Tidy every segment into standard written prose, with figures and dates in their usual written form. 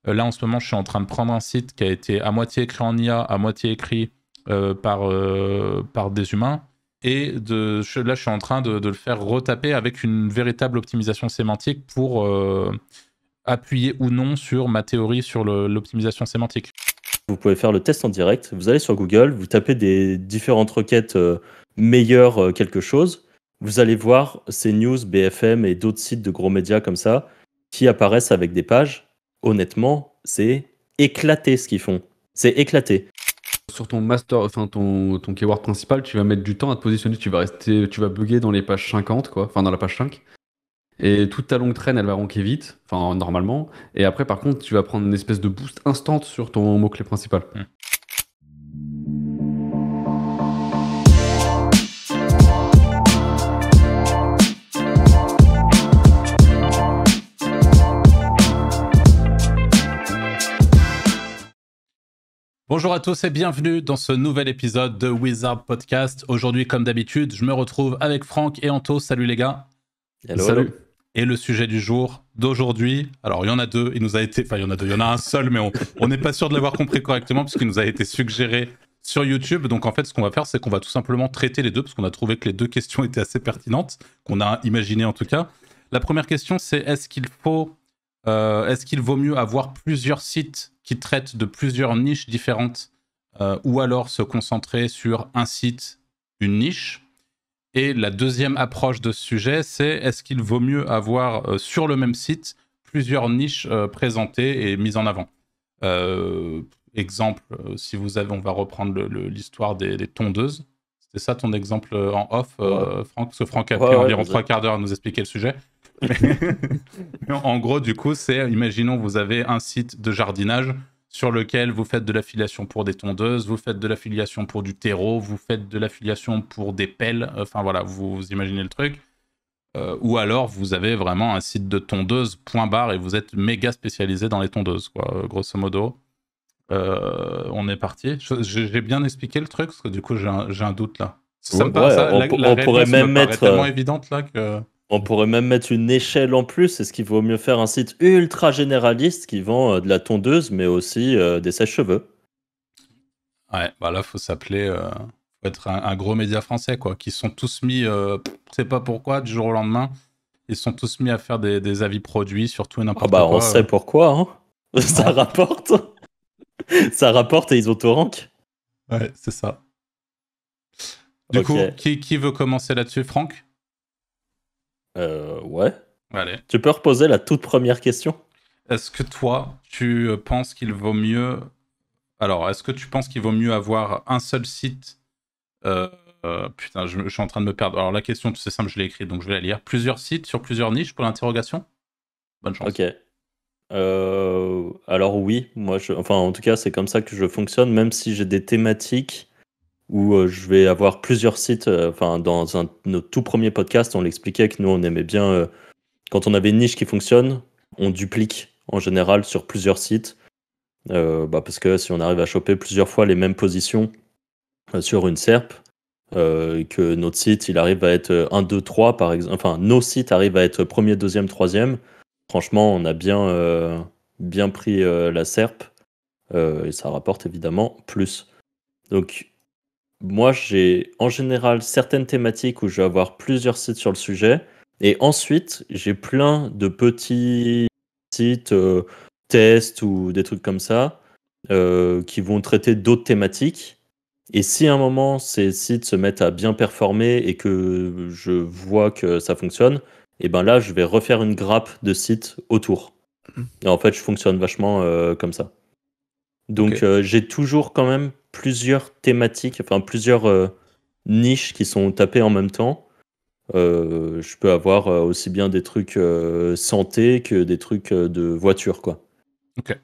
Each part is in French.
Là, en ce moment, je suis en train de prendre un site qui a été à moitié écrit en IA, à moitié écrit par des humains. Et là, je suis en train de le faire retaper avec une véritable optimisation sémantique pour appuyer ou non sur ma théorie sur l'optimisation sémantique. Vous pouvez faire le test en direct. Vous allez sur Google, vous tapez des différentes requêtes meilleures quelque chose. Vous allez voir CNews, BFM et d'autres sites de gros médias comme ça qui apparaissent avec des pages. Honnêtement, c'est éclaté ce qu'ils font. C'est éclaté. Sur ton master, enfin ton keyword principal, tu vas mettre du temps à te positionner. Tu vas bugger dans les pages 50, quoi. Enfin, dans la page 5. Et toute ta longue traîne, elle va ranker vite, enfin normalement. Et après, par contre, tu vas prendre une espèce de boost instant sur ton mot-clé principal. Bonjour à tous et bienvenue dans ce nouvel épisode de Wizard Podcast. Aujourd'hui, comme d'habitude, je me retrouve avec Franck et Anto. Salut les gars. Hello, Salut. hello. Et le sujet du jour d'aujourd'hui, alors il y en a deux, il y en a un seul, mais on n'est pas sûr de l'avoir compris correctement puisqu'il nous a été suggéré sur YouTube. Donc en fait, ce qu'on va faire, c'est qu'on va tout simplement traiter les deux parce qu'on a trouvé que les deux questions étaient assez pertinentes, qu'on a imaginé en tout cas. La première question, c'est est-ce qu'il vaut mieux avoir plusieurs sites qui traitent de plusieurs niches différentes ou alors se concentrer sur un site, une niche? Et la deuxième approche de ce sujet, c'est est-ce qu'il vaut mieux avoir sur le même site plusieurs niches présentées et mises en avant. Exemple, si vous avez, on va reprendre l'histoire des tondeuses. C'était ça ton exemple en off, Franck? Parce que Franck a pris environ 3 quarts d'heure à nous expliquer le sujet. Mais en gros, du coup, c'est, imaginons, vous avez un site de jardinage sur lequel vous faites de l'affiliation pour des tondeuses, vous faites de l'affiliation pour du terreau, vous faites de l'affiliation pour des pelles, enfin voilà, vous imaginez le truc. Ou alors, vous avez vraiment un site de tondeuse, point barre, et vous êtes méga spécialisé dans les tondeuses, quoi, grosso modo. On est parti. J'ai bien expliqué le truc, parce que du coup, j'ai un doute là. Ça me paraît, on pourrait même mettre tellement évidente là que... On pourrait même mettre une échelle en plus. Est-ce qu'il vaut mieux faire un site ultra généraliste qui vend de la tondeuse, mais aussi des sèche-cheveux? Ouais, bah là, faut s'appeler... faut être un gros média français, quoi, qui sont tous mis... je sais pas pourquoi, du jour au lendemain, ils sont tous mis à faire des avis produits sur tout et n'importe quoi. On sait pourquoi, hein. Ça rapporte. Ça rapporte et ils auto-rankent. Ouais, c'est ça. Du coup, qui veut commencer là-dessus, Franck? Ouais. Allez. Tu peux reposer la toute première question? Est-ce que toi, tu penses qu'il vaut mieux... Alors, est-ce que tu penses qu'il vaut mieux avoir un seul site putain, je suis en train de me perdre. Alors, la question, c'est simple, je l'ai écrite, donc je vais la lire. Plusieurs sites sur plusieurs niches pour l'interrogation? Bonne chance. Ok. Alors oui, moi, enfin, en tout cas, c'est comme ça que je fonctionne, même si j'ai des thématiques où je vais avoir plusieurs sites. Enfin, dans notre tout premier podcast, on l'expliquait que nous, on aimait bien, quand on avait une niche qui fonctionne, on duplique en général sur plusieurs sites. Parce que si on arrive à choper plusieurs fois les mêmes positions sur une SERP, et que notre site il arrive à être 1, 2, 3 par exemple, enfin nos sites arrivent à être premier, deuxième, troisième, franchement on a bien pris la SERP, et ça rapporte évidemment plus. Donc moi j'ai en général certaines thématiques où je vais avoir plusieurs sites sur le sujet, et ensuite j'ai plein de petits sites tests ou des trucs comme ça qui vont traiter d'autres thématiques. Et si à un moment ces sites se mettent à bien performer et que je vois que ça fonctionne, et ben là je vais refaire une grappe de sites autour. Et en fait je fonctionne vachement comme ça. Donc j'ai toujours quand même plusieurs thématiques, enfin plusieurs niches qui sont tapées en même temps. Je peux avoir aussi bien des trucs santé que des trucs de voiture, quoi. Ok.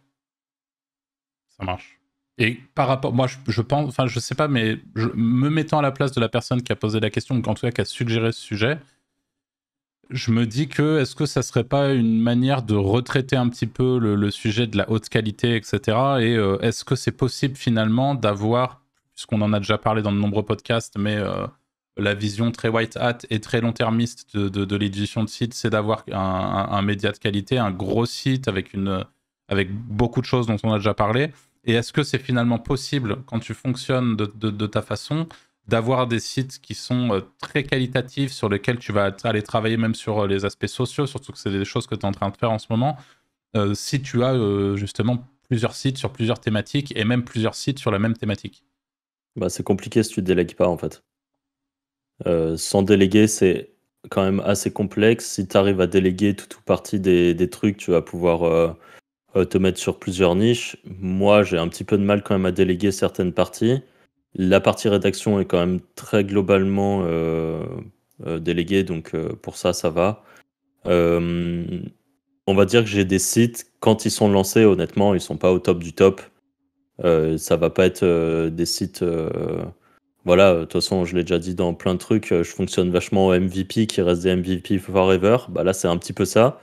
Ça marche. Et par rapport, moi je pense, enfin je sais pas, mais me mettant à la place de la personne qui a posé la question, ou en tout cas qui a suggéré ce sujet, je me dis que est-ce que ça serait pas une manière de retraiter un petit peu le sujet de la haute qualité, etc. Et est-ce que c'est possible finalement d'avoir, puisqu'on en a déjà parlé dans de nombreux podcasts, mais la vision très white hat et très long-termiste de l'édition de site, c'est d'avoir un média de qualité, un gros site avec avec beaucoup de choses dont on a déjà parlé. Et est-ce que c'est finalement possible, quand tu fonctionnes de ta façon, d'avoir des sites qui sont très qualitatifs, sur lesquels tu vas aller travailler même sur les aspects sociaux, surtout que c'est des choses que tu es en train de faire en ce moment, si tu as justement plusieurs sites sur plusieurs thématiques, et même plusieurs sites sur la même thématique? Bah, c'est compliqué si tu délègues pas, en fait. Sans déléguer, c'est quand même assez complexe. Si tu arrives à déléguer tout ou partie des trucs, tu vas pouvoir te mettre sur plusieurs niches. Moi, j'ai un petit peu de mal quand même à déléguer certaines parties. La partie rédaction est quand même très globalement déléguée, donc pour ça, ça va. On va dire que j'ai des sites, quand ils sont lancés, honnêtement, ils sont pas au top du top. Ça va pas être des sites... voilà, de toute façon, je l'ai déjà dit dans plein de trucs, je fonctionne vachement au MVP, qui reste des MVP forever. Bah là, c'est un petit peu ça.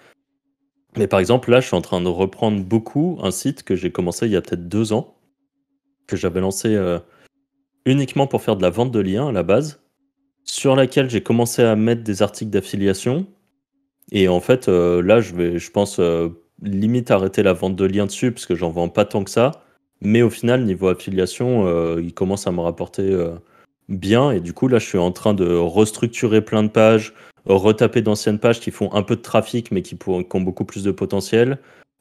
Mais par exemple, là, je suis en train de reprendre beaucoup un site que j'ai commencé il y a peut-être 2 ans, que j'avais lancé uniquement pour faire de la vente de liens à la base, sur laquelle j'ai commencé à mettre des articles d'affiliation. Et en fait, là, je pense, limite arrêter la vente de liens dessus, parce que j'en vends pas tant que ça. Mais au final, niveau affiliation, il commence à me rapporter bien. Et du coup, là, je suis en train de restructurer plein de pages, retaper d'anciennes pages qui font un peu de trafic, mais qui ont beaucoup plus de potentiel.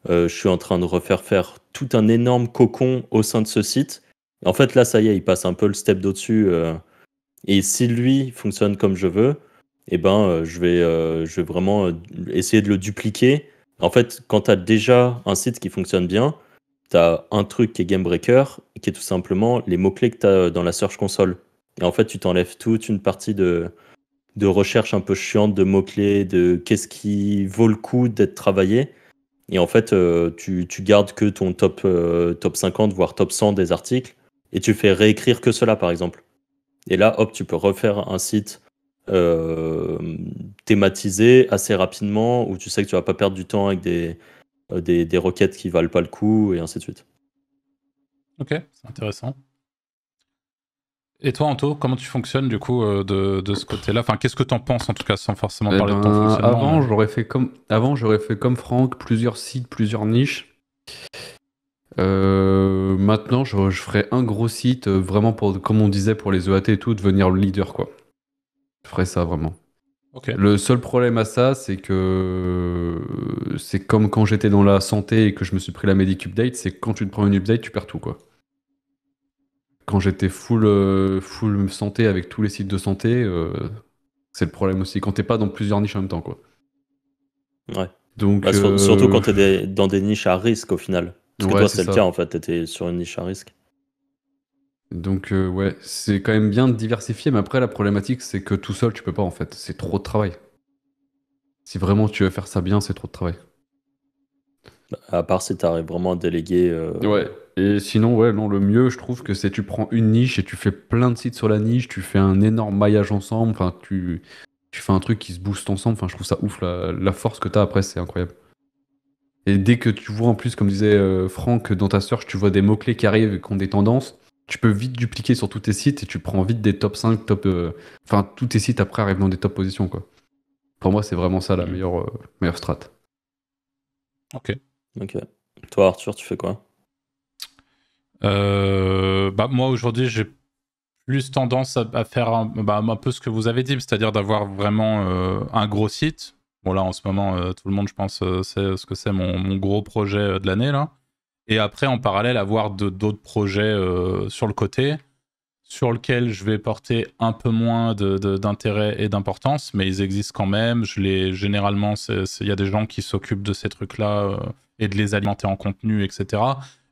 Je suis en train de refaire faire tout un énorme cocon au sein de ce site. En fait, là, ça y est, il passe un peu le step d'au-dessus. Et si lui fonctionne comme je veux, eh ben, je vais vraiment essayer de le dupliquer. En fait, quand tu as déjà un site qui fonctionne bien, tu as un truc qui est game breaker, qui est tout simplement les mots-clés que tu as dans la Search Console. Et en fait, tu t'enlèves toute une partie de recherche un peu chiante de mots-clés, de qu'est-ce qui vaut le coup d'être travaillé. Et en fait, tu gardes que ton top 50, voire top 100 des articles, et tu fais réécrire que cela, par exemple. Et là, hop, tu peux refaire un site euh, thématisé assez rapidement, où tu sais que tu vas pas perdre du temps avec des requêtes qui valent pas le coup, et ainsi de suite. Ok, c'est intéressant. Et toi, Anto, comment tu fonctionnes du coup de ce côté-là? Enfin, qu'est-ce que tu en penses en tout cas, sans forcément parler de ton fonctionnement? Avant, j'aurais fait comme Franck, plusieurs sites, plusieurs niches. Maintenant, je ferais un gros site, vraiment pour, comme on disait pour les EAT et tout, devenir le leader, quoi. Je ferais ça vraiment. Ok. Le seul problème à ça, c'est que c'est comme quand j'étais dans la santé et que je me suis pris la Medic Update, c'est que quand tu te prends une update, tu perds tout, quoi. Quand j'étais full santé avec tous les sites de santé, c'est le problème aussi. Quand t'es pas dans plusieurs niches en même temps, quoi. Ouais. Donc, Bah, surtout quand tu es dans des niches à risque au final. Parce que ouais, toi, c'est c'est le ça. cas en fait, tu étais sur une niche à risque. Donc, ouais, c'est quand même bien de diversifier, mais après, la problématique, c'est que tout seul, tu peux pas, en fait. C'est trop de travail. Si vraiment tu veux faire ça bien, c'est trop de travail. À part si tu arrives vraiment à déléguer. Ouais. Et sinon, ouais, non, le mieux, je trouve que c'est tu prends une niche et tu fais plein de sites sur la niche, tu fais un énorme maillage ensemble, enfin, tu fais un truc qui se booste ensemble, enfin, je trouve ça ouf, la force que t'as après, c'est incroyable. Et dès que tu vois en plus, comme disait Franck, dans ta search, tu vois des mots-clés qui arrivent et qui ont des tendances, tu peux vite dupliquer sur tous tes sites et tu prends vite des top 5, enfin, tous tes sites après arrivent dans des top positions, quoi. Pour moi, c'est vraiment ça la meilleure strat. Ok. Ok. Toi, Arthur, tu fais quoi? Bah, moi, aujourd'hui, j'ai plus tendance à faire un peu ce que vous avez dit, c'est-à-dire d'avoir vraiment un gros site. Bon, là, en ce moment, tout le monde, je pense, sait ce que c'est mon gros projet de l'année, là. Et après, en parallèle, avoir d'autres projets sur le côté, sur lesquels je vais porter un peu moins d'intérêt et d'importance, mais ils existent quand même. Généralement, il y a des gens qui s'occupent de ces trucs-là et de les alimenter en contenu, etc.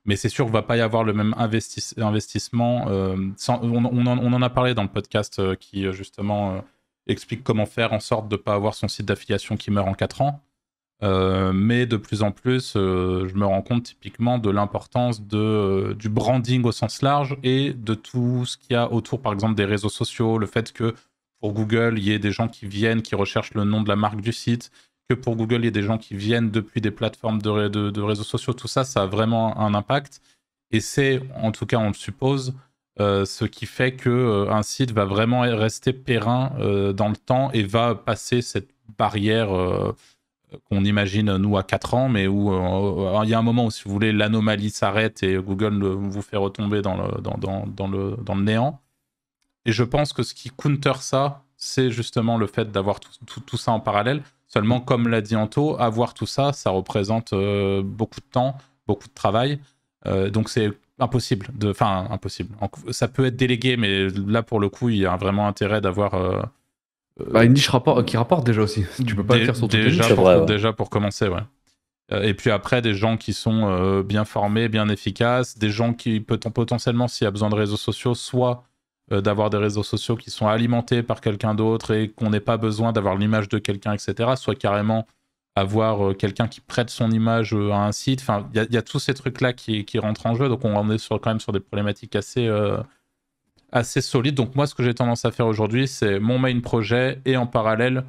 Mais c'est sûr qu'il ne va pas y avoir le même investissement. On en a parlé dans le podcast qui, justement, explique comment faire en sorte de ne pas avoir son site d'affiliation qui meurt en 4 ans. Mais de plus en plus, je me rends compte typiquement de l'importance du branding au sens large et de tout ce qu'il y a autour, par exemple, des réseaux sociaux, le fait que pour Google, il y ait des gens qui viennent, qui recherchent le nom de la marque du site, que pour Google, il y ait des gens qui viennent depuis des plateformes de réseaux sociaux, tout ça, ça a vraiment un impact. Et c'est, en tout cas, on le suppose, ce qui fait qu'un site va vraiment rester périn dans le temps et va passer cette barrière qu'on imagine nous à 4 ans, mais où il y a un moment où, si vous voulez, l'anomalie s'arrête et Google vous fait retomber dans le néant. Et je pense que ce qui counter ça, c'est justement le fait d'avoir tout ça en parallèle. Seulement, comme l'a dit Anto, avoir tout ça, ça représente beaucoup de temps, beaucoup de travail. Donc c'est impossible. Enfin, impossible. Ça peut être délégué, mais là, pour le coup, il y a vraiment intérêt d'avoir... une niche qui rapporte déjà aussi. Tu peux pas le faire sur toute une niche. Déjà pour commencer, ouais. Et puis après, des gens qui sont bien formés, bien efficaces, des gens qui potentiellement, s'il y a besoin de réseaux sociaux, soit d'avoir des réseaux sociaux qui sont alimentés par quelqu'un d'autre et qu'on n'ait pas besoin d'avoir l'image de quelqu'un, etc. Soit carrément avoir quelqu'un qui prête son image à un site. Enfin, il y a tous ces trucs-là qui rentrent en jeu. Donc on est quand même sur des problématiques assez solides. Donc moi, ce que j'ai tendance à faire aujourd'hui, c'est mon main projet et en parallèle,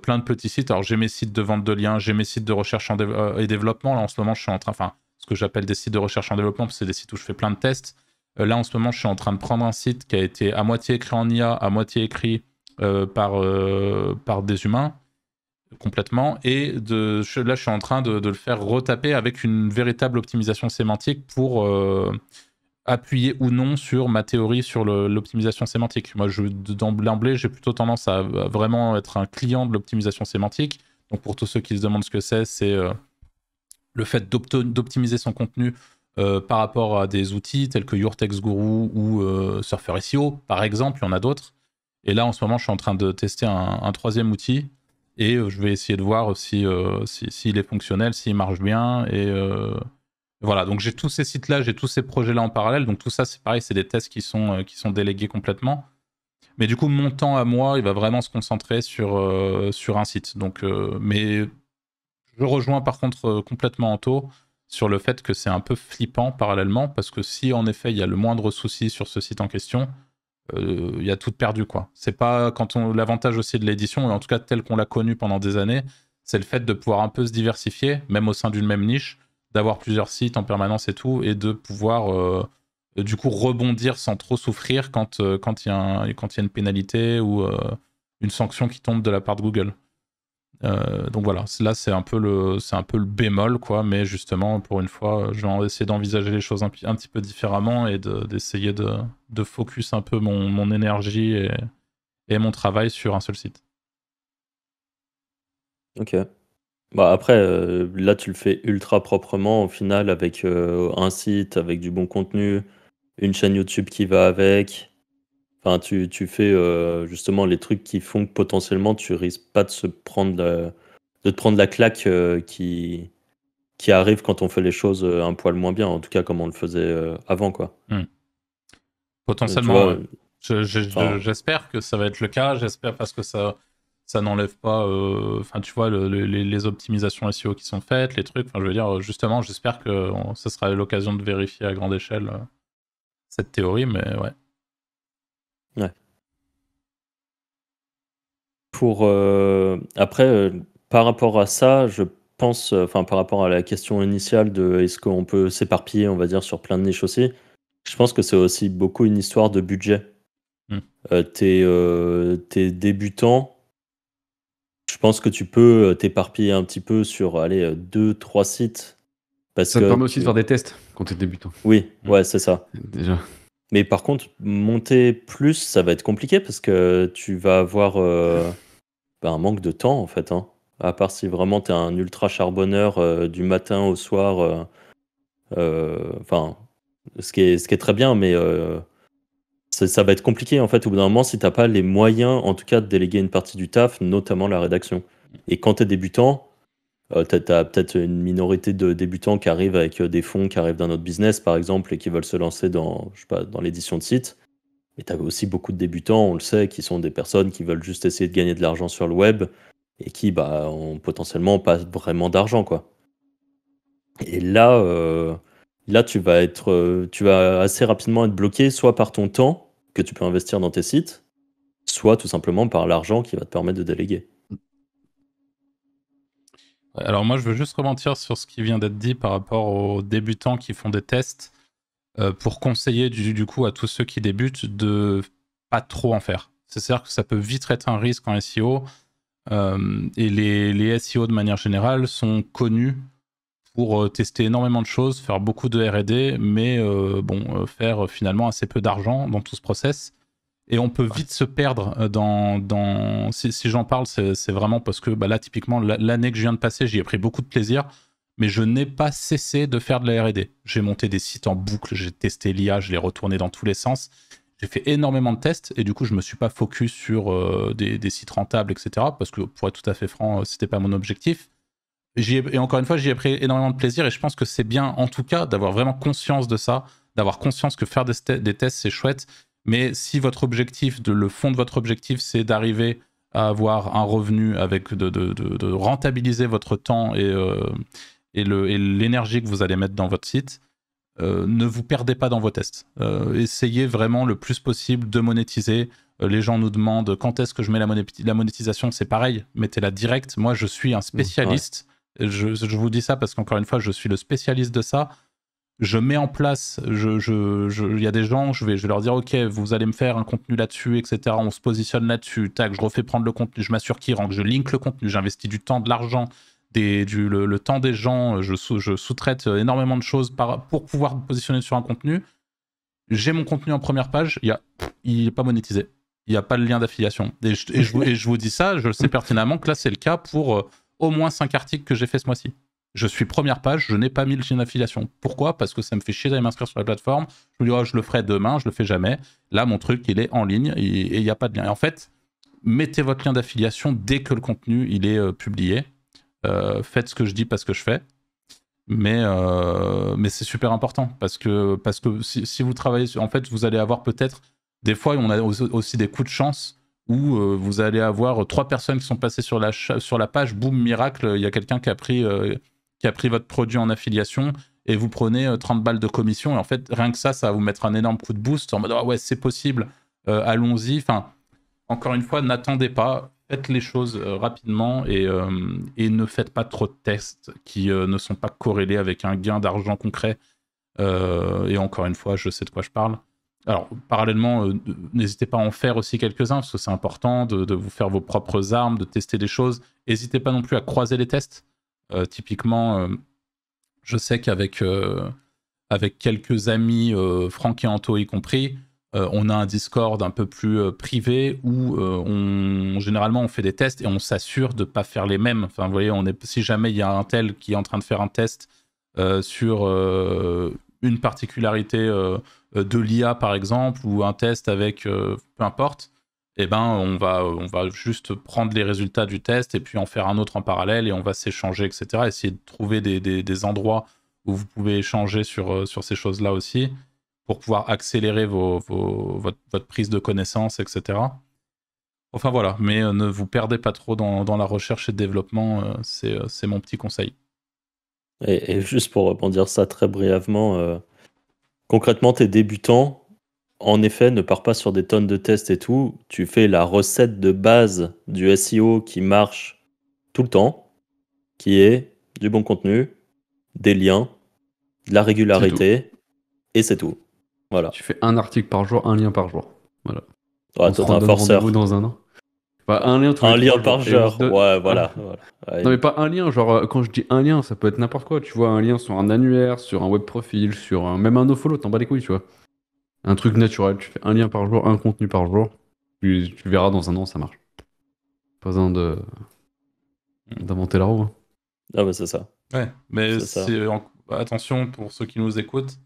plein de petits sites. Alors j'ai mes sites de vente de liens, j'ai mes sites de recherche et développement. Là en ce moment, je suis en train... Enfin, ce que j'appelle des sites de recherche en développement, c'est des sites où je fais plein de tests. Là, en ce moment, je suis en train de prendre un site qui a été à moitié écrit en IA, à moitié écrit par des humains, complètement. Et là, je suis en train de le faire retaper avec une véritable optimisation sémantique pour appuyer ou non sur ma théorie sur l'optimisation sémantique. Moi, d'emblée, j'ai plutôt tendance à vraiment être un client de l'optimisation sémantique. Donc, pour tous ceux qui se demandent ce que c'est le fait d'optimiser son contenu par rapport à des outils tels que Your Text Guru ou Surfer SEO, par exemple. Il y en a d'autres. Et là, en ce moment, je suis en train de tester un troisième outil et je vais essayer de voir s'il est fonctionnel, s'il marche bien. Et voilà, donc j'ai tous ces sites-là, j'ai tous ces projets-là en parallèle. Donc tout ça, c'est pareil, c'est des tests qui sont délégués complètement. Mais du coup, mon temps à moi, il va vraiment se concentrer sur un site. Donc, mais je rejoins par contre complètement Anto sur le fait que c'est un peu flippant parallèlement, parce que si en effet il y a le moindre souci sur ce site en question, il y a tout perdu, quoi. C'est pas l'avantage aussi de l'édition, en tout cas tel qu'on l'a connu pendant des années, c'est le fait de pouvoir un peu se diversifier, même au sein d'une même niche, d'avoir plusieurs sites en permanence et tout, et de pouvoir du coup rebondir sans trop souffrir quand il y a une pénalité ou une sanction qui tombe de la part de Google. Donc voilà, là c'est un peu le bémol, quoi, mais justement pour une fois je vais essayer d'envisager les choses un petit peu différemment et d'essayer de focus un peu mon énergie et mon travail sur un seul site. Ok. Bah après, là tu le fais ultra proprement au final avec un site, avec du bon contenu, une chaîne YouTube qui va avec. Enfin, tu fais justement les trucs qui font que potentiellement tu risques pas de te prendre la claque qui arrive quand on fait les choses un poil moins bien, en tout cas comme on le faisait avant, quoi. Potentiellement, tu vois, j'espère que ça va être le cas, j'espère, parce que ça n'enlève pas tu vois, les optimisations SEO qui sont faites, les trucs, je veux dire, justement, j'espère que ce sera l'occasion de vérifier à grande échelle cette théorie, mais ouais. Ouais. Après, par rapport à ça, je pense, par rapport à la question initiale de est-ce qu'on peut s'éparpiller, on va dire, sur plein de niches aussi, je pense que c'est aussi beaucoup une histoire de budget. T'es débutant, je pense que tu peux t'éparpiller un petit peu sur 2-3 sites. Ça te permet aussi de faire des tests quand t'es débutant. Oui, ouais, c'est ça. Déjà. Mais par contre, monter plus, ça va être compliqué parce que tu vas avoir un manque de temps en fait. Hein. À part si vraiment tu es un ultra charbonneur du matin au soir. Ce qui est très bien, mais ça va être compliqué en fait au bout d'un moment si t'as pas les moyens en tout cas de déléguer une partie du taf, notamment la rédaction. Et quand tu es débutant, t'as peut-être une minorité de débutants qui arrivent avec des fonds qui arrivent d'un autre business par exemple et qui veulent se lancer dans l'édition de site. Et tu as aussi beaucoup de débutants, on le sait, qui sont des personnes qui veulent juste essayer de gagner de l'argent sur le web et qui ont potentiellement pas vraiment d'argent, quoi. Et là tu vas assez rapidement être bloqué soit par ton temps que tu peux investir dans tes sites, soit tout simplement par l'argent qui va te permettre de déléguer. Alors moi je veux juste rebondir sur ce qui vient d'être dit par rapport aux débutants qui font des tests pour conseiller du coup à tous ceux qui débutent de pas trop en faire. C'est-à-dire que ça peut vite être un risque en SEO Et les SEO de manière générale sont connus pour tester énormément de choses, faire beaucoup de R&D, mais faire finalement assez peu d'argent dans tout ce process. Et on peut vite se perdre si j'en parle, c'est vraiment parce que là, typiquement, l'année que je viens de passer, j'y ai pris beaucoup de plaisir, mais je n'ai pas cessé de faire de la R&D. J'ai monté des sites en boucle, j'ai testé l'IA, je l'ai retourné dans tous les sens. J'ai fait énormément de tests et du coup, je ne me suis pas focus sur des sites rentables, etc. Parce que pour être tout à fait franc, ce n'était pas mon objectif. Et encore une fois, j'y ai pris énormément de plaisir et je pense que c'est bien, en tout cas, d'avoir vraiment conscience de ça, d'avoir conscience que faire des tests, c'est chouette. Mais si votre objectif, le fond de votre objectif, c'est d'arriver à avoir un revenu avec de rentabiliser votre temps et l'énergie que vous allez mettre dans votre site, ne vous perdez pas dans vos tests. Essayez vraiment le plus possible de monétiser. Les gens nous demandent quand est-ce que je mets la monétisation. C'est pareil, mettez-la direct. Moi, je suis un spécialiste. Je vous dis ça parce qu'encore une fois, je suis le spécialiste de ça. Je mets en place, il y a des gens, je vais leur dire, ok, vous allez me faire un contenu là-dessus, etc. On se positionne là-dessus, tac, je refais prendre le contenu, je m'assure qu'il rentre, je link le contenu, j'investis du temps, de l'argent, le temps des gens, je sous-traite énormément de choses pour pouvoir me positionner sur un contenu. J'ai mon contenu en première page, il n'est pas monétisé, il n'y a pas le lien d'affiliation. Et je vous dis ça, je sais pertinemment que là, c'est le cas pour au moins 5 articles que j'ai fait ce mois-ci. Je suis première page, je n'ai pas mis le lien d'affiliation. Pourquoi ? Parce que ça me fait chier d'aller m'inscrire sur la plateforme. Je me dis, je le ferai demain, je le fais jamais. Là, mon truc, il est en ligne et il n'y a pas de lien. Et en fait, mettez votre lien d'affiliation dès que le contenu il est publié. Faites ce que je dis, pas ce que je fais. Mais c'est super important parce que si vous travaillez, en fait, vous allez avoir peut-être des fois, on a aussi des coups de chance où vous allez avoir 3 personnes qui sont passées sur la page, boum, miracle, il y a quelqu'un qui a pris votre produit en affiliation et vous prenez 30 balles de commission. Et en fait, rien que ça va vous mettre un énorme coup de boost en mode ouais, c'est possible, allons-y. Enfin, encore une fois, n'attendez pas, faites les choses rapidement et ne faites pas trop de tests qui ne sont pas corrélés avec un gain d'argent concret. Et encore une fois, je sais de quoi je parle. Alors, parallèlement, n'hésitez pas à en faire aussi quelques-uns, parce que c'est important de vous faire vos propres armes, de tester des choses. N'hésitez pas non plus à croiser les tests. Typiquement, je sais qu'avec quelques amis, Franck et Anto y compris, on a un Discord un peu plus privé où généralement on fait des tests et on s'assure de ne pas faire les mêmes. Enfin, vous voyez, si jamais il y a un tel qui est en train de faire un test sur une particularité de l'IA par exemple, ou un test avec peu importe, eh ben on va juste prendre les résultats du test et puis en faire un autre en parallèle et on va s'échanger, etc. Essayer de trouver des endroits où vous pouvez échanger sur ces choses-là aussi pour pouvoir accélérer votre prise de connaissances, etc. Enfin voilà, mais ne vous perdez pas trop dans la recherche et le développement, c'est mon petit conseil. Et juste pour rebondir ça très brièvement, concrètement, t'es débutant, en effet, ne pars pas sur des tonnes de tests et tout. Tu fais la recette de base du SEO qui marche tout le temps, qui est du bon contenu, des liens, de la régularité, et c'est tout. Voilà. Tu fais un article par jour, un lien par jour. Voilà. Ouais, toi, t'es un forceur. Dans un an. Bah, un lien, par jour. Ouais, voilà. Ouais. Non, mais pas un lien. Genre, quand je dis un lien, ça peut être n'importe quoi. Tu vois, un lien sur un annuaire, sur un web profil, même un nofollow, t'en bats les couilles, tu vois. Un truc naturel. Tu fais un lien par jour, un contenu par jour. Tu verras dans un an, ça marche. Pas besoin d'inventer la roue. Hein. Ah, bah, c'est ça. Ouais, mais attention pour ceux qui nous écoutent.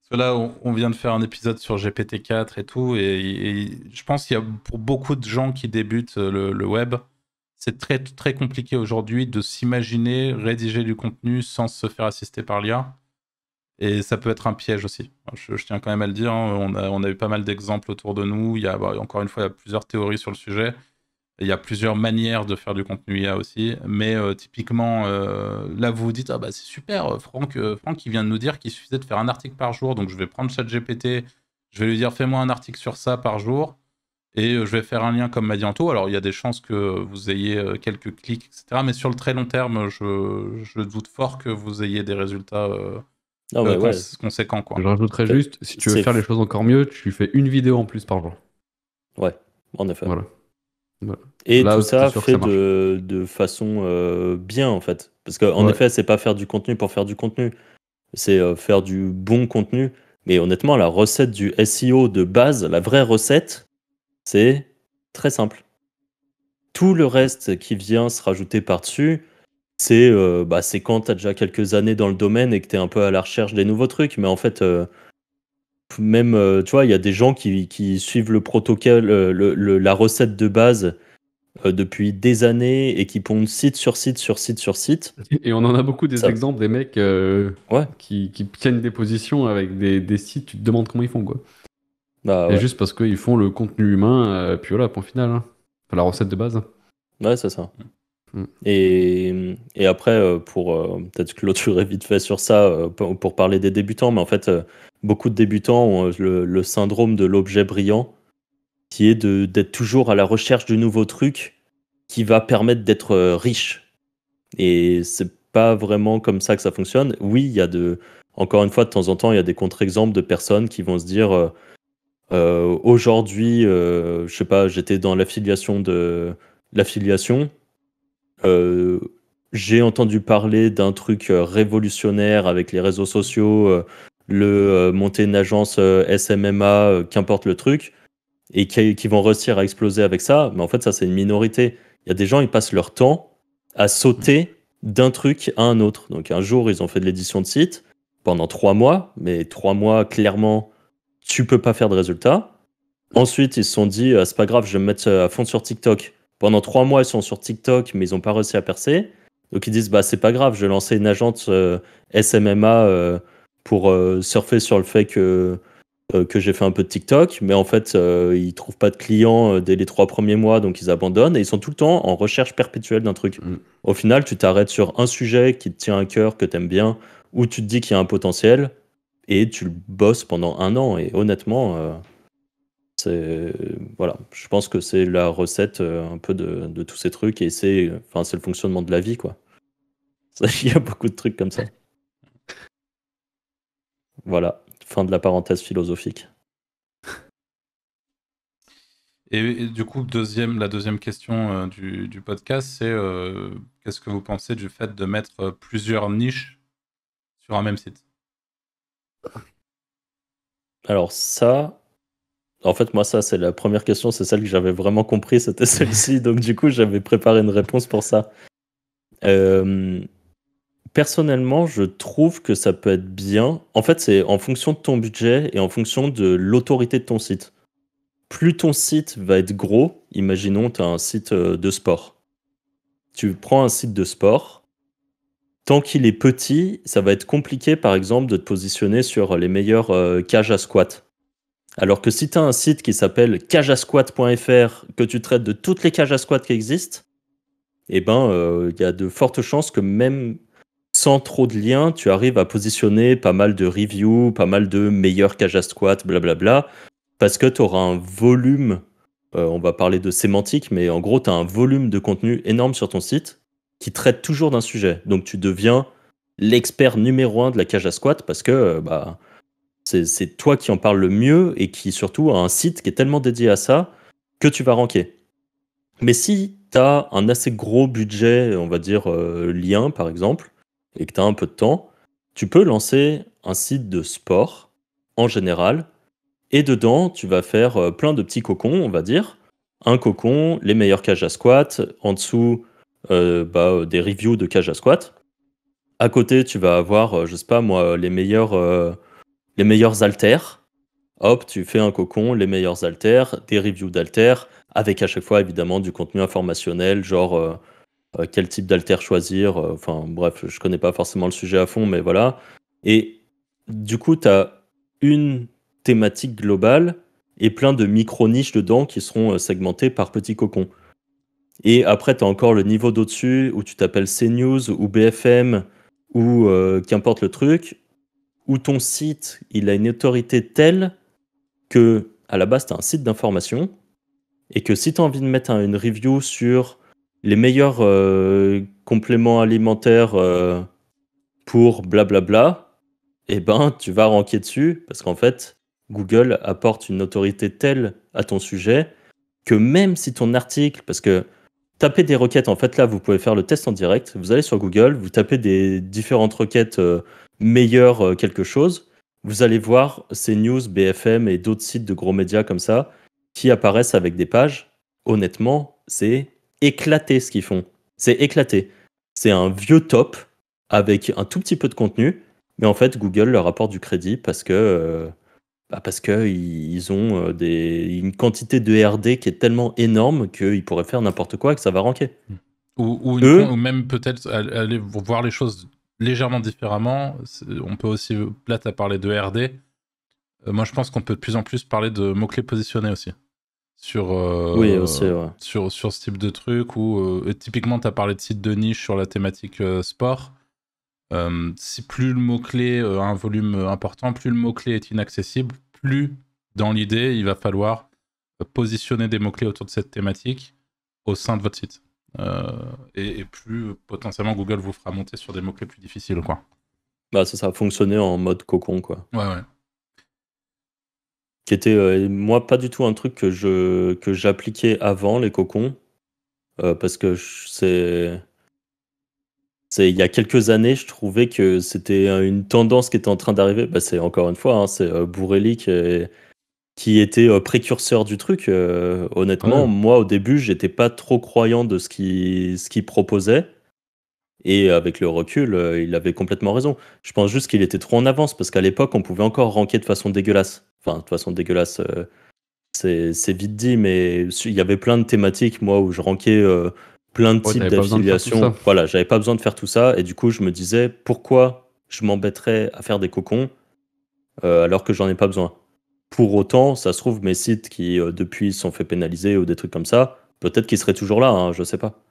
Parce que là, on vient de faire un épisode sur GPT-4 et tout, et je pense qu'il y a pour beaucoup de gens qui débutent le web, c'est très, très compliqué aujourd'hui de s'imaginer rédiger du contenu sans se faire assister par l'IA. Et ça peut être un piège aussi. Je tiens quand même à le dire, hein, on a eu pas mal d'exemples autour de nous. Encore une fois, il y a plusieurs théories sur le sujet. Il y a plusieurs manières de faire du contenu IA aussi, mais typiquement, là vous vous dites, ah bah c'est super, Franck il vient de nous dire qu'il suffisait de faire un article par jour, donc je vais prendre ChatGPT, je vais lui dire fais-moi un article sur ça par jour, et je vais faire un lien comme m'a dit Anto. Alors il y a des chances que vous ayez quelques clics, etc., mais sur le très long terme, je doute fort que vous ayez des résultats conséquents. Quoi. Je rajouterais juste, si tu veux faire les choses encore mieux, tu fais une vidéo en plus par jour. Ouais, en effet. Voilà. Voilà. Et Là, tout c'est ça sûr que fait ça marche. de façon bien, en fait. Parce qu'en Ouais. effet, c'est pas faire du contenu pour faire du contenu. C'est faire du bon contenu. Mais honnêtement, la recette du SEO de base, la vraie recette, c'est très simple. Tout le reste qui vient se rajouter par-dessus, c'est quand tu as déjà quelques années dans le domaine et que tu es un peu à la recherche des nouveaux trucs. Mais en fait, même, tu vois, il y a des gens qui suivent le protocole, la recette de base depuis des années et qui pondent site sur site sur site sur site. Et on en a beaucoup des Ça, exemples des mecs ouais, qui tiennent des positions avec des sites, tu te demandes comment ils font, quoi. bah Et ouais, juste parce qu'ils font le contenu humain, puis voilà, point final. Hein. Enfin, la recette de base. ouais, c'est ça. Mm. Et après, pour peut-être clôturer vite fait sur ça, pour parler des débutants, mais en fait, beaucoup de débutants ont le syndrome de l'objet brillant, qui est d'être toujours à la recherche du nouveau truc qui va permettre d'être riche. Et c'est pas vraiment comme ça que ça fonctionne. Oui, encore une fois, de temps en temps, il y a des contre-exemples de personnes qui vont se dire aujourd'hui, je sais pas, j'étais dans l'affiliation. Euh, j'ai entendu parler d'un truc révolutionnaire avec les réseaux sociaux, monter une agence SMMA, qu'importe le truc, et qui vont réussir à exploser avec ça. Mais en fait, ça, c'est une minorité. Il y a des gens, ils passent leur temps à sauter d'un truc à un autre. Donc, un jour, ils ont fait de l'édition de site pendant 3 mois, mais 3 mois, clairement, tu peux pas faire de résultats. Ensuite, ils se sont dit, c'est pas grave, je vais me mettre à fond sur TikTok. Pendant 3 mois, ils sont sur TikTok, mais ils n'ont pas réussi à percer. Donc ils disent, bah c'est pas grave, je vais lancer une agence SMMA pour surfer sur le fait que j'ai fait un peu de TikTok. Mais en fait, ils trouvent pas de clients dès les 3 premiers mois, donc ils abandonnent. Et ils sont tout le temps en recherche perpétuelle d'un truc. Mm. Au final, tu t'arrêtes sur un sujet qui te tient à cœur, que t'aimes bien, où tu te dis qu'il y a un potentiel, et tu le bosses pendant 1 an. Et honnêtement... c'est voilà, je pense que c'est la recette un peu de tous ces trucs et c'est le fonctionnement de la vie quoi. Il y a beaucoup de trucs comme ça. Voilà, fin de la parenthèse philosophique. Et du coup, la deuxième question du podcast, c'est qu'est-ce que vous pensez du fait de mettre plusieurs niches sur un même site? Alors ça, en fait moi ça c'est la première question, c'est celle que j'avais vraiment compris, c'était celle-ci, donc du coup j'avais préparé une réponse pour ça. Personnellement, je trouve que ça peut être bien. En fait, c'est en fonction de ton budget et en fonction de l'autorité de ton site. Plus ton site va être gros, imaginons tu as un site de sport. Tu prends un site de sport, tant qu'il est petit, ça va être compliqué par exemple de te positionner sur les meilleures cages à squat. Alors que si tu as un site qui s'appelle cageasquat.fr, que tu traites de toutes les cages à squat qui existent, eh ben il y a de fortes chances que même sans trop de liens, tu arrives à positionner pas mal de reviews, pas mal de meilleures cages à squat, blablabla, parce que tu auras un volume, on va parler de sémantique, mais en gros, tu as un volume de contenu énorme sur ton site qui traite toujours d'un sujet. Donc tu deviens l'expert numéro 1 de la cage à squat parce que c'est toi qui en parles le mieux et qui surtout a un site qui est tellement dédié à ça que tu vas ranker. Mais si tu as un assez gros budget, on va dire lien par exemple, et que tu as un peu de temps, tu peux lancer un site de sport en général. Et dedans, tu vas faire plein de petits cocons, on va dire. Un cocon, les meilleures cages à squat. En dessous, des reviews de cages à squat. À côté, tu vas avoir, je sais pas moi, les meilleurs haltères. Hop, tu fais un cocon, les meilleurs haltères, des reviews d'haltères, avec à chaque fois évidemment du contenu informationnel, genre quel type d'haltère choisir. Enfin bref, je connais pas forcément le sujet à fond, mais voilà. Et du coup, tu as une thématique globale et plein de micro-niches dedans qui seront segmentées par petits cocons. Et après, tu as encore le niveau d'au-dessus où tu t'appelles CNews ou BFM ou qu'importe le truc, où ton site, il a une autorité telle que, à la base, tu as un site d'information et que si tu as envie de mettre une review sur les meilleurs compléments alimentaires pour blablabla, eh ben, tu vas ranker dessus parce qu'en fait, Google apporte une autorité telle à ton sujet que même si ton article, parce que tapez des requêtes, en fait là vous pouvez faire le test en direct, vous allez sur Google, vous tapez des différentes requêtes meilleures quelque chose, vous allez voir CNews, BFM et d'autres sites de gros médias comme ça qui apparaissent avec des pages. Honnêtement, c'est éclaté ce qu'ils font. C'est éclaté. C'est un vieux top avec un tout petit peu de contenu, mais en fait Google leur apporte du crédit parce que ils ont une quantité de RD qui est tellement énorme qu'ils pourraient faire n'importe quoi et que ça va ranker. Ou même peut-être aller voir les choses légèrement différemment. On peut aussi, là tu as parlé de RD, moi je pense qu'on peut de plus en plus parler de mots-clés positionnés aussi. Oui, aussi, ouais. sur ce type de truc, où typiquement tu as parlé de sites de niche sur la thématique sport. Si plus le mot-clé a un volume important, plus le mot-clé est inaccessible, plus dans l'idée il va falloir positionner des mots-clés autour de cette thématique au sein de votre site. Et plus potentiellement Google vous fera monter sur des mots-clés plus difficiles, quoi. Bah ça a fonctionné en mode cocon, quoi. Ouais. Qui était, moi, pas du tout un truc que j'appliquais avant, les cocons. Parce que il y a quelques années, je trouvais que c'était une tendance qui était en train d'arriver. Bah, c'est encore une fois, c'est Bourrelli qui était précurseur du truc. Honnêtement, moi, au début, j'étais pas trop croyant de ce qu'il proposait. Et avec le recul, il avait complètement raison. Je pense juste qu'il était trop en avance, parce qu'à l'époque, on pouvait encore ranker de façon dégueulasse. Enfin, de façon dégueulasse, c'est vite dit, mais il y avait plein de thématiques, moi, où je rankais plein de types d'affiliations. Voilà, j'avais pas besoin de faire tout ça, et du coup, je me disais, pourquoi je m'embêterais à faire des cocons alors que j'en ai pas besoin? Pour autant, ça se trouve, mes sites qui, depuis, sont fait pénaliser ou des trucs comme ça, peut-être qu'ils seraient toujours là, hein, je sais pas.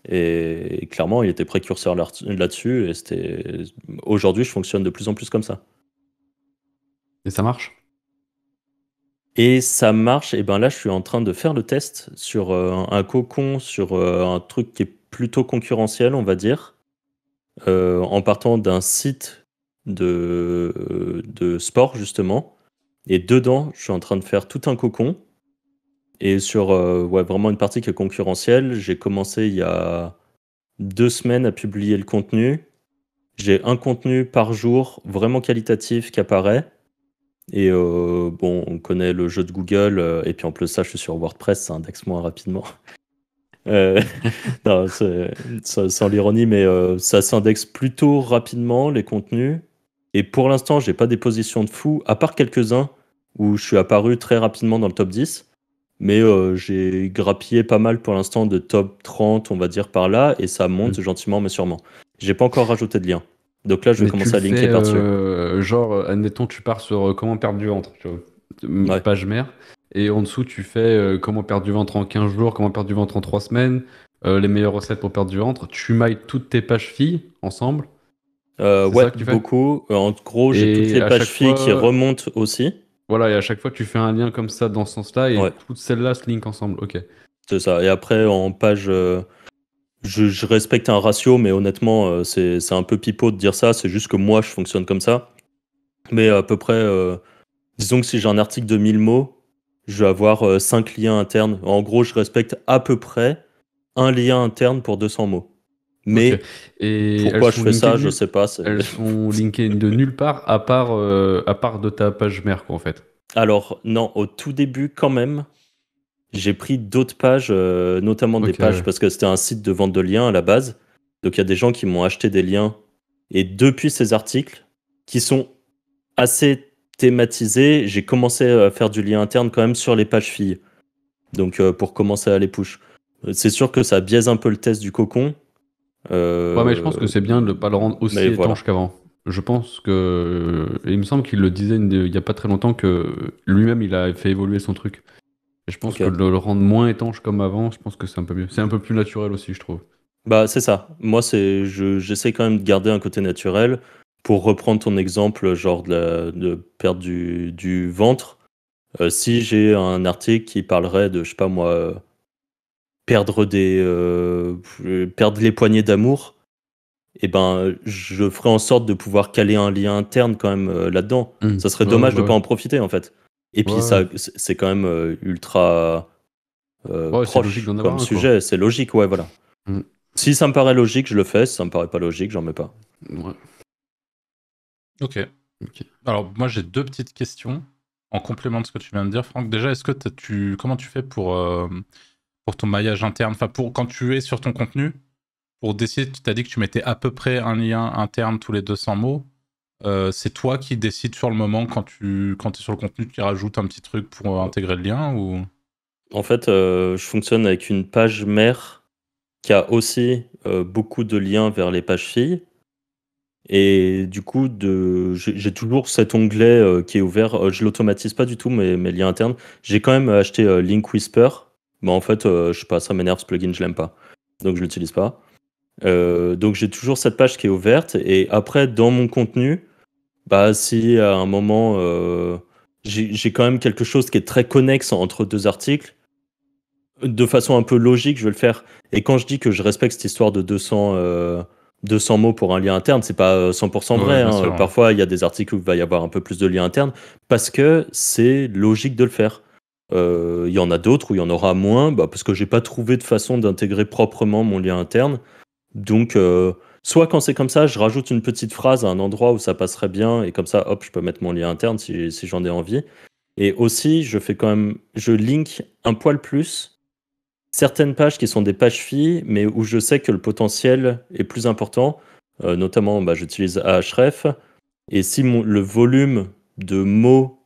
Et clairement, il était précurseur là-dessus, et aujourd'hui, je fonctionne de plus en plus comme ça. Et ça marche? Et ça marche, et ben là, je suis en train de faire le test sur un cocon, sur un truc qui est plutôt concurrentiel, on va dire, en partant d'un site de sport, justement. Et dedans, je suis en train de faire tout un cocon. Et sur vraiment une partie qui est concurrentielle, j'ai commencé il y a 2 semaines à publier le contenu. J'ai un contenu par jour vraiment qualitatif qui apparaît. Et bon, on connaît le jeu de Google, et puis en plus ça, je suis sur WordPress, ça indexe moins rapidement. Non, sans l'ironie, mais ça s'indexe plutôt rapidement, les contenus. Et pour l'instant, j'ai pas des positions de fou, à part quelques-uns où je suis apparu très rapidement dans le top 10. Mais j'ai grappillé pas mal pour l'instant de top 30, on va dire, par là, et ça monte gentiment mais sûrement. J'ai pas encore rajouté de lien. Donc là, je vais commencer à linker par-dessus. Genre, admettons, tu pars sur comment perdre du ventre, tu vois, page mère, et en dessous, tu fais comment perdre du ventre en 15 jours, comment perdre du ventre en 3 semaines, les meilleures recettes pour perdre du ventre. Tu mailles toutes tes pages filles ensemble. Ouais, beaucoup. En gros, j'ai toutes les pages filles qui remontent aussi. Voilà, et à chaque fois, tu fais un lien comme ça dans ce sens-là, et toutes celles-là se linkent ensemble. Ok. C'est ça. Et après, en page, je respecte un ratio, mais honnêtement, c'est un peu pipeau de dire ça. C'est juste que moi, je fonctionne comme ça. Mais à peu près, disons que si j'ai un article de 1000 mots, je vais avoir 5 liens internes. En gros, je respecte à peu près un lien interne pour 200 mots. Mais et pourquoi je fais ça, je sais pas. Elles sont linkées de nulle part, à part de ta page mère, quoi, en fait. Alors, non, au tout début, quand même, j'ai pris d'autres pages, notamment des pages, parce que c'était un site de vente de liens à la base. Donc, il y a des gens qui m'ont acheté des liens. Et depuis ces articles, qui sont assez thématisés, j'ai commencé à faire du lien interne quand même sur les pages filles. Donc, pour commencer à les push. C'est sûr que ça biaise un peu le test du cocon. Ouais, mais je pense que c'est bien de ne pas le rendre aussi étanche qu'avant. Je pense que... Il me semble qu'il le disait il n'y a pas très longtemps que lui-même, il a fait évoluer son truc. Et je pense que de le rendre moins étanche comme avant, je pense que c'est un peu mieux. C'est un peu plus naturel aussi, je trouve. Bah, c'est ça. Moi, j'essaie quand même de garder un côté naturel. Pour reprendre ton exemple, genre de perdre du ventre, si j'ai un article qui parlerait de, je sais pas moi, perdre les poignées d'amour, et ben je ferai en sorte de pouvoir caler un lien interne quand même là-dedans. Ça serait dommage de pas en profiter en fait. Et puis ça, c'est quand même ultra c'est proche logique d'en avoir comme un, sujet. C'est logique, ouais, voilà. Mm. Si ça me paraît logique, je le fais. Si ça me paraît pas logique, j'en mets pas. Ouais. Ok. Alors, moi, j'ai 2 petites questions en complément de ce que tu viens de dire, Franck. Déjà, comment tu fais pour ton maillage interne, enfin, quand tu es sur ton contenu, pour décider, tu t'as dit que tu mettais à peu près un lien interne tous les 200 mots. C'est toi qui décides sur le moment quand tu es sur le contenu, tu rajoutes un petit truc pour intégrer le lien ou... En fait, je fonctionne avec une page mère qui a aussi beaucoup de liens vers les pages filles. Et du coup, j'ai toujours cet onglet qui est ouvert. Je l'automatise pas du tout, mes liens internes. J'ai quand même acheté Link Whisper. Mais en fait, je sais pas, ça m'énerve ce plugin, je l'aime pas. Donc je l'utilise pas. Donc j'ai toujours cette page qui est ouverte. Et après, dans mon contenu, bah si à un moment, j'ai quand même quelque chose qui est très connexe entre 2 articles, de façon un peu logique, je vais le faire. Et quand je dis que je respecte cette histoire de 200 mots pour un lien interne, c'est pas 100% vrai. bien sûr, Parfois, il y a des articles où il va y avoir un peu plus de liens internes parce que c'est logique de le faire. Il y en a d'autres où il y en aura moins parce que j'ai pas trouvé de façon d'intégrer proprement mon lien interne. Donc, soit quand c'est comme ça, je rajoute une petite phrase à un endroit où ça passerait bien et comme ça, hop, je peux mettre mon lien interne si j'en ai envie. Et aussi, je link un poil plus certaines pages qui sont des pages filles, mais où je sais que le potentiel est plus important. Notamment, j'utilise Ahref. Et si le volume de mots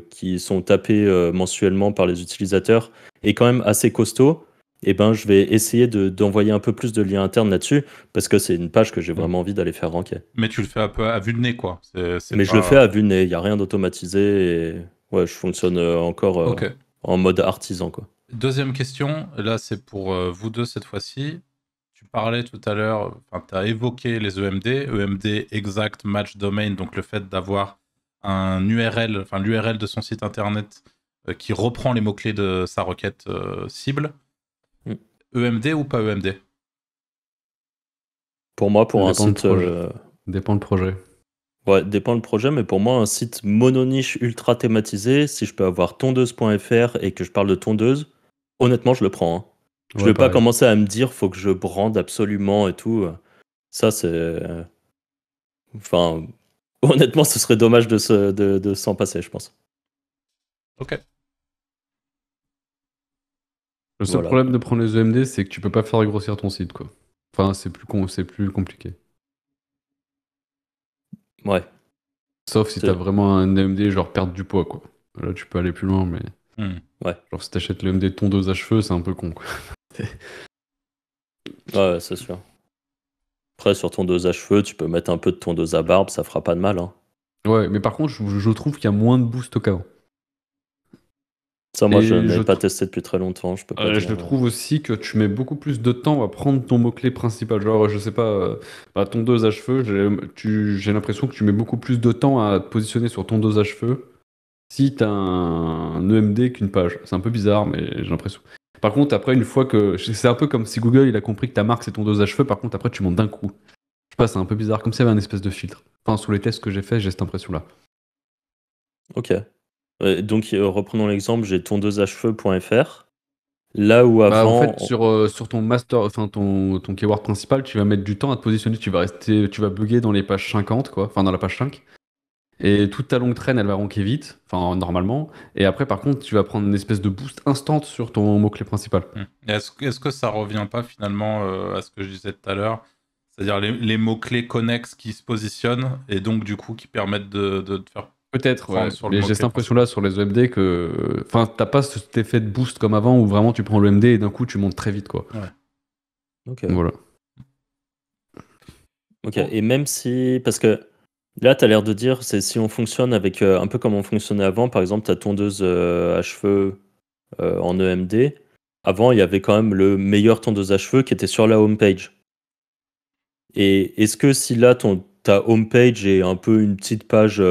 qui sont tapés mensuellement par les utilisateurs est quand même assez costaud, je vais essayer d'envoyer un peu plus de liens internes là-dessus, parce que c'est une page que j'ai vraiment envie d'aller faire ranker. Mais tu le fais un peu à vue de nez, quoi. Mais je le fais à vue de nez, il n'y a rien d'automatisé. Et ouais, je fonctionne encore en mode artisan, quoi. Deuxième question, là c'est pour vous deux cette fois-ci. Tu parlais tout à l'heure, tu as évoqué les EMD Exact Match Domain, donc le fait d'avoir un URL, enfin l'URL de son site internet qui reprend les mots-clés de sa requête cible. EMD ou pas EMD? Pour moi, pour un site... Dépend le projet. Ouais, dépend le projet, mais pour moi, un site mononiche ultra thématisé, si je peux avoir tondeuse.fr et que je parle de tondeuse, honnêtement, je le prends. Hein. Je vais pas commencer à me dire, faut que je brande absolument et tout. Ça, c'est... Enfin, honnêtement, ce serait dommage de s'en passer, je pense. Ok. Le seul problème de prendre les EMD, c'est que tu peux pas faire grossir ton site, quoi. Enfin, c'est plus compliqué. Ouais. Sauf si t'as vraiment un EMD genre perdre du poids, quoi. Là, tu peux aller plus loin, mais... Ouais. Genre, si t'achètes l'EMD de tondeuse à cheveux, c'est un peu con, quoi. Ouais, c'est sûr. Après, sur tondeuse à cheveux, tu peux mettre un peu de tondeuse à barbe, ça fera pas de mal. Hein. Ouais, mais par contre, je trouve qu'il y a moins de boost qu'avant. Ça, moi, je n'ai pas testé depuis très longtemps. Je peux pas dire. Je trouve aussi que tu mets beaucoup plus de temps à prendre ton mot-clé principal. Genre, je sais pas, tondeuse à cheveux, j'ai l'impression que tu mets beaucoup plus de temps à te positionner sur tondeuse à cheveux si t'as un EMD qu'une page. C'est un peu bizarre, mais j'ai l'impression. Par contre, après, une fois que... C'est un peu comme si Google, il a compris que ta marque, c'est tondeuse à cheveux. Par contre, après, tu montes d'un coup. Je sais pas, c'est un peu bizarre. Comme s'il y avait un espèce de filtre. Enfin, sous les tests que j'ai fait, j'ai cette impression-là. Ok. Donc, reprenons l'exemple, j'ai tondeusecheveux.fr. Là où avant... en fait, sur ton master, enfin ton keyword principal, tu vas mettre du temps à te positionner. Tu vas bugger dans les pages 50, quoi. Enfin, dans la page 5. Et toute ta longue traîne, elle va ranker vite, enfin normalement. Et après, par contre, tu vas prendre une espèce de boost instant sur ton mot-clé principal. Est-ce que ça revient pas finalement à ce que je disais tout à l'heure? C'est-à-dire les mots-clés connexes qui se positionnent et donc du coup qui permettent de te faire... Peut-être, ouais. Mais j'ai cette impression-là sur les EMD que... Enfin, t'as pas cet effet de boost comme avant où vraiment tu prends le EMD et d'un coup tu montes très vite, quoi. Ouais. Ok. Voilà. Ok, et même si... Parce que là, tu as l'air de dire, c'est si on fonctionne avec un peu comme on fonctionnait avant, par exemple, ta tondeuse à cheveux en EMD, avant, il y avait quand même le meilleur tondeuse à cheveux qui était sur la homepage. Et est-ce que si là, ta homepage est un peu une petite page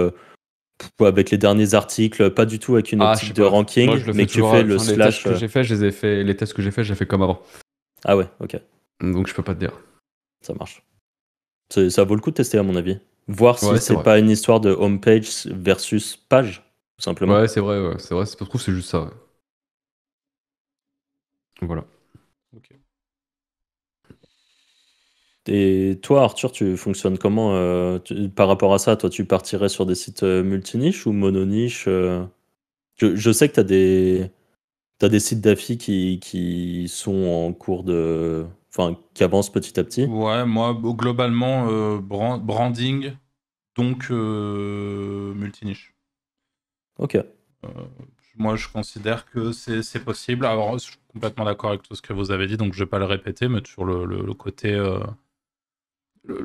avec les derniers articles, pas du tout avec une optique de ranking, moi, mais que tu fais le slash... Les tests que j'ai fait, j'ai fait comme avant. Ah ouais, ok. Donc je peux pas te dire. Ça marche. Ça vaut le coup de tester, à mon avis. Voir si c'est vrai. pas une histoire de homepage versus page, tout simplement. Ouais, c'est vrai, ça se trouve, c'est juste ça. Ouais. Voilà. Ok. Et toi, Arthur, tu fonctionnes comment par rapport à ça? Toi, tu partirais sur des sites multiniches ou mononiches je sais que t'as des sites d'affi qui sont en cours de. Enfin, qui avancent petit à petit. Ouais, moi, globalement, branding, donc multiniche. Ok. Euh, Moi, je considère que c'est possible. Alors, je suis complètement d'accord avec tout ce que vous avez dit, donc je ne vais pas le répéter, mais sur le côté.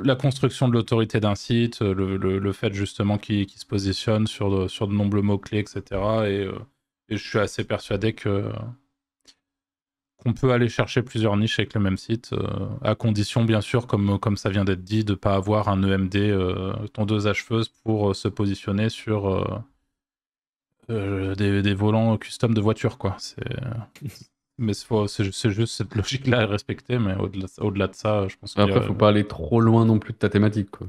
La construction de l'autorité d'un site, le fait justement qu'il se positionne sur de nombreux mots-clés, etc. Et je suis assez persuadé qu'on peut aller chercher plusieurs niches avec le même site, à condition, bien sûr, comme ça vient d'être dit, de ne pas avoir un EMD tondeuse acheveuse pour se positionner sur des volants custom de voitures, quoi. Mais c'est juste cette logique-là à respecter, mais au-delà de ça, je pense qu'il y Après, a... faut pas aller trop loin non plus de ta thématique, quoi.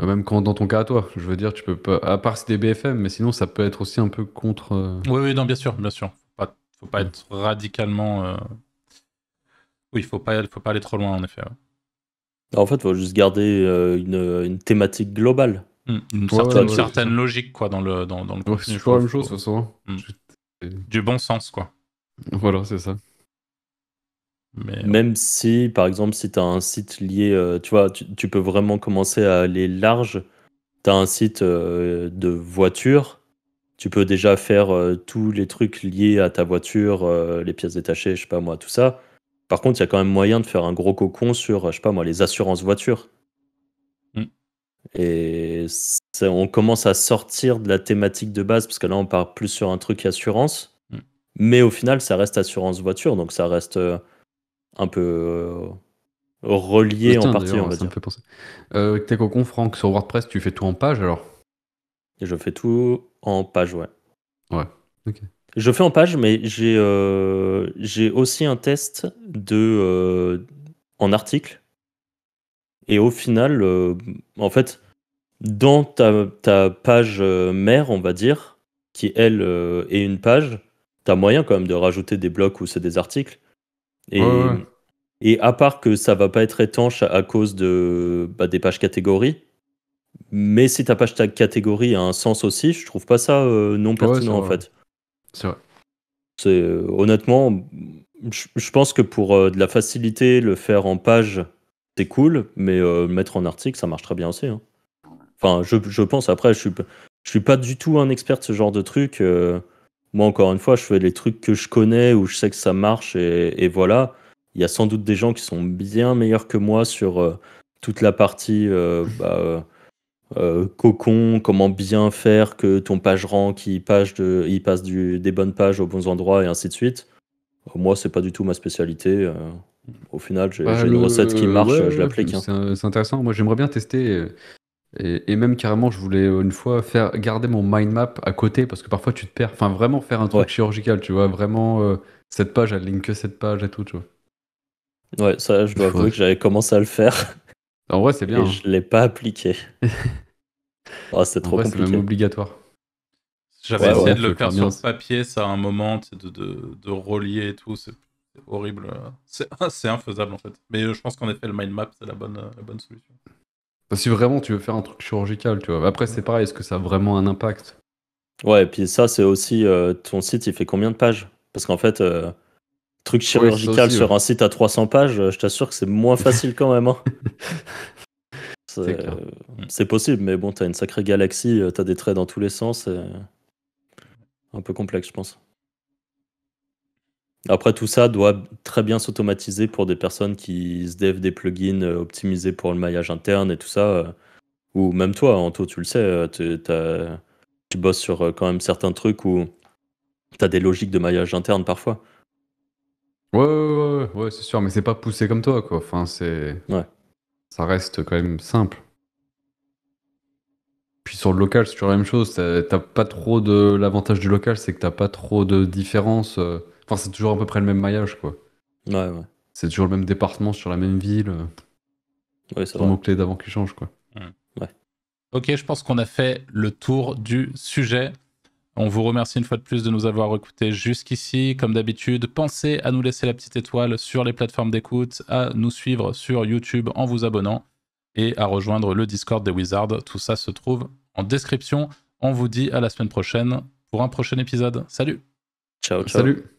Même quand dans ton cas à toi, je veux dire, tu peux pas, à part si t'es BFM, mais sinon ça peut être aussi un peu contre. Oui, oui, non, bien sûr, bien sûr. Faut pas être radicalement... Oui, faut pas aller trop loin, en effet. Ouais. En fait, il faut juste garder une thématique globale. Une Ouais, certaine, ouais, c'est ça. logique, quoi, dans le Ouais, contenu. c'est toujours la même chose, de toute façon. Mm. Je- Du bon sens, quoi. Voilà, c'est ça. Mais ouais. Même si, par exemple, si tu as un site lié, tu vois, tu peux vraiment commencer à aller large. Tu as un site de voiture, tu peux déjà faire tous les trucs liés à ta voiture, les pièces détachées, je sais pas moi, tout ça. Par contre, il y a quand même moyen de faire un gros cocon sur, je sais pas moi, les assurances voitures. Mm. Et on commence à sortir de la thématique de base, parce que là, on part plus sur un truc assurance. Mm. Mais au final, ça reste assurance voiture, donc ça reste un peu relié en Tiens, partie, on d'ailleurs, va ça me dire. fait penser. Tes cocons, Franck, sur WordPress, tu fais tout en page alors? Et je fais tout en page, ouais. Ouais. Ok. Je fais en page, mais j'ai aussi un test en article. Et au final, en fait, dans ta page mère, on va dire, qui elle est une page, t'as moyen quand même de rajouter des blocs où c'est des articles. Ouais, ouais, Et, ouais. et à part que ça va pas être étanche à cause des pages catégories, mais si ta page catégorie a un sens aussi, je trouve pas ça non Ouais, c'est pertinent en vrai. fait. C'est vrai. C'est honnêtement, je pense que pour de la facilité, le faire en page, c'est cool, mais le mettre en article, ça marche très bien aussi, hein. Enfin, je pense, après, je suis pas du tout un expert de ce genre de truc. Moi, encore une fois, je fais les trucs que je connais, où je sais que ça marche, et voilà. Il y a sans doute des gens qui sont bien meilleurs que moi sur toute la partie cocon, comment bien faire que ton page rank, il passe des bonnes pages aux bons endroits, et ainsi de suite. Moi, c'est pas du tout ma spécialité. Au final, Bah, j'ai une recette qui marche, ouais, je ouais, l'applique, hein. c'est intéressant. Moi, j'aimerais bien tester. Et même carrément, je voulais une fois faire garder mon mind map à côté parce que parfois tu te perds. Enfin, vraiment faire un truc Ouais, chirurgical, tu vois. Vraiment, cette page, elle link que cette page et tout, tu vois. ouais, ça, je dois avouer que j'avais commencé à le faire En vrai, c'est et bien, je l'ai pas appliqué. Oh, c'était hein. En trop vrai, c'est même compliqué. obligatoire. J'avais Ouais, essayé ouais. Sinon, de tu le veux le faire faire bien. sur papier, ça à un moment, tu sais, de relier et tout, c'est horrible. C'est infaisable en fait. Mais je pense qu'en effet, le mind map, c'est la bonne solution. Si vraiment tu veux faire un truc chirurgical, tu vois. Après, c'est pareil, est-ce que ça a vraiment un impact? Ouais, et puis ça, c'est aussi ton site, il fait combien de pages? Parce qu'en fait, truc Oui, c'est ça chirurgical aussi, ouais. sur un site à 300 pages, je t'assure que c'est moins facile quand même, hein. C'est C'est clair. Mm. c'est possible, mais bon, t'as une sacrée galaxie, t'as des traits dans tous les sens, c'est un peu complexe, je pense. Après, tout ça doit très bien s'automatiser pour des personnes qui se dev des plugins optimisés pour le maillage interne et tout ça. Ou même toi, Anto, tu le sais, tu bosses sur quand même certains trucs où tu as des logiques de maillage interne parfois. Ouais, ouais, ouais, ouais, ouais, c'est sûr, mais c'est pas poussé comme toi, quoi. Enfin, c'est. Ouais, Ça reste quand même simple. Puis sur le local, c'est toujours la même chose. T'as pas trop de. L'avantage du local, c'est que t'as pas trop de différence. Enfin, c'est toujours à peu près le même maillage, quoi. ouais, ouais, C'est toujours le même département sur la même ville. ouais, c'est Sans vrai. mots-clés d'avant qui changent, quoi. Mm. Ouais. Ok, je pense qu'on a fait le tour du sujet. On vous remercie une fois de plus de nous avoir écoutés jusqu'ici. Comme d'habitude, pensez à nous laisser la petite étoile sur les plateformes d'écoute, à nous suivre sur YouTube en vous abonnant et à rejoindre le Discord des Wizards. Tout ça se trouve en description. On vous dit à la semaine prochaine pour un prochain épisode. Salut! Ciao, ciao. Salut!